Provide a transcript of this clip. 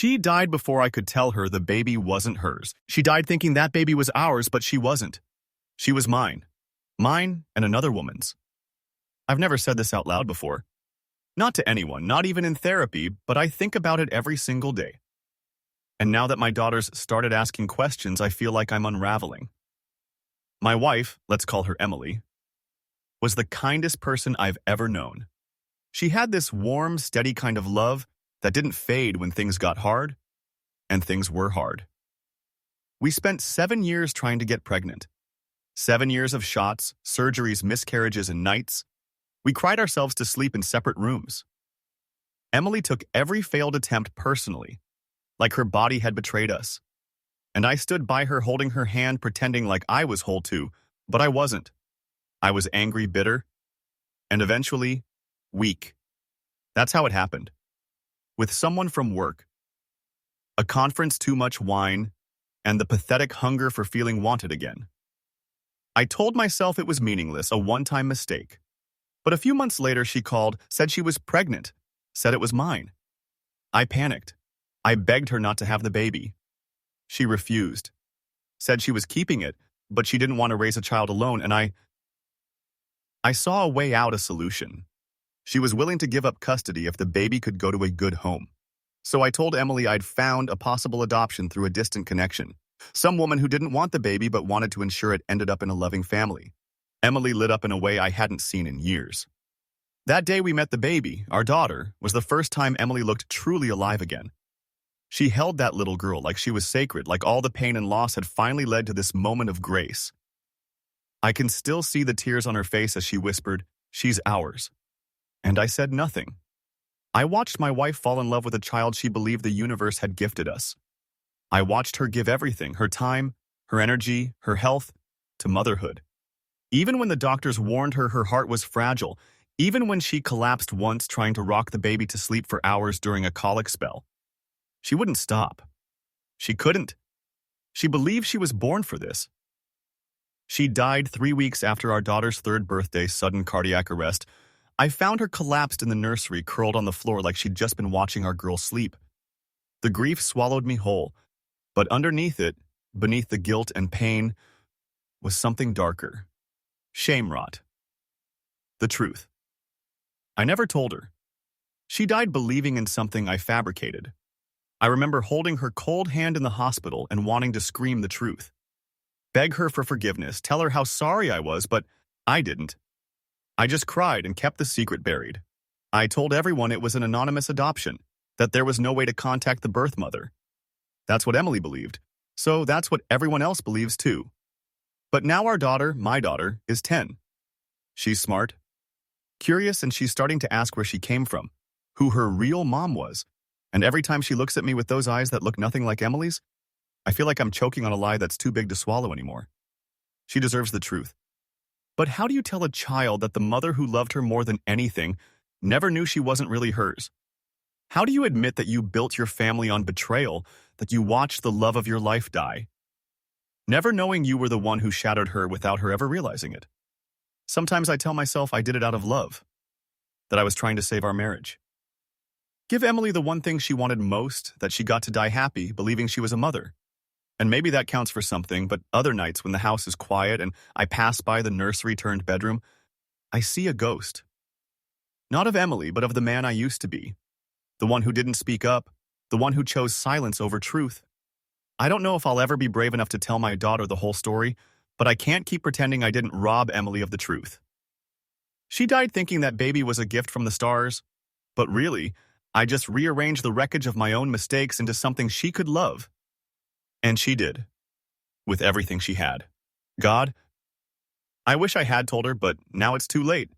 She died before I could tell her the baby wasn't hers. She died thinking that baby was ours, but she wasn't. She was mine. Mine and another woman's. I've never said this out loud before. Not to anyone, not even in therapy, but I think about it every single day. And now that my daughters started asking questions, I feel like I'm unraveling. My wife, let's call her Emily, was the kindest person I've ever known. She had this warm, steady kind of love that didn't fade when things got hard, and things were hard. We spent 7 years trying to get pregnant. 7 years of shots, surgeries, miscarriages, and nights. We cried ourselves to sleep in separate rooms. Emily took every failed attempt personally, like her body had betrayed us. And I stood by her holding her hand pretending like I was whole too, but I wasn't. I was angry, bitter, and eventually, weak. That's how it happened. With someone from work, a conference, too much wine, and the pathetic hunger for feeling wanted again. I told myself it was meaningless, a one-time mistake. But a few months later, she called, said she was pregnant, said it was mine. I panicked. I begged her not to have the baby. She refused, said she was keeping it, but she didn't want to raise a child alone, and I saw a way out, a solution. She was willing to give up custody if the baby could go to a good home. So I told Emily I'd found a possible adoption through a distant connection. Some woman who didn't want the baby but wanted to ensure it ended up in a loving family. Emily lit up in a way I hadn't seen in years. That day we met the baby, our daughter, was the first time Emily looked truly alive again. She held that little girl like she was sacred, like all the pain and loss had finally led to this moment of grace. I can still see the tears on her face as she whispered, "She's ours." And I said nothing. I watched my wife fall in love with a child she believed the universe had gifted us. I watched her give everything, her time, her energy, her health, to motherhood. Even when the doctors warned her her heart was fragile, even when she collapsed once trying to rock the baby to sleep for hours during a colic spell, she wouldn't stop. She couldn't. She believed she was born for this. She died 3 weeks after our daughter's 3rd birthday, sudden cardiac arrest. I found her collapsed in the nursery, curled on the floor like she'd just been watching our girl sleep. The grief swallowed me whole, but underneath it, beneath the guilt and pain, was something darker. Shame rot. The truth. I never told her. She died believing in something I fabricated. I remember holding her cold hand in the hospital and wanting to scream the truth. Beg her for forgiveness, tell her how sorry I was, but I didn't. I just cried and kept the secret buried. I told everyone it was an anonymous adoption, that there was no way to contact the birth mother. That's what Emily believed, so that's what everyone else believes too. But now our daughter, my daughter, is 10. She's smart, curious, and she's starting to ask where she came from, who her real mom was. And every time she looks at me with those eyes that look nothing like Emily's, I feel like I'm choking on a lie that's too big to swallow anymore. She deserves the truth. But how do you tell a child that the mother who loved her more than anything never knew she wasn't really hers? How do you admit that you built your family on betrayal, that you watched the love of your life die, never knowing you were the one who shattered her without her ever realizing it? Sometimes I tell myself I did it out of love, that I was trying to save our marriage. Give Emily the one thing she wanted most, that she got to die happy, believing she was a mother. And maybe that counts for something, but other nights when the house is quiet and I pass by the nursery-turned-bedroom, I see a ghost. Not of Emily, but of the man I used to be. The one who didn't speak up, the one who chose silence over truth. I don't know if I'll ever be brave enough to tell my daughter the whole story, but I can't keep pretending I didn't rob Emily of the truth. She died thinking that baby was a gift from the stars, but really, I just rearranged the wreckage of my own mistakes into something she could love. And she did, with everything she had. God, I wish I had told her, but now it's too late.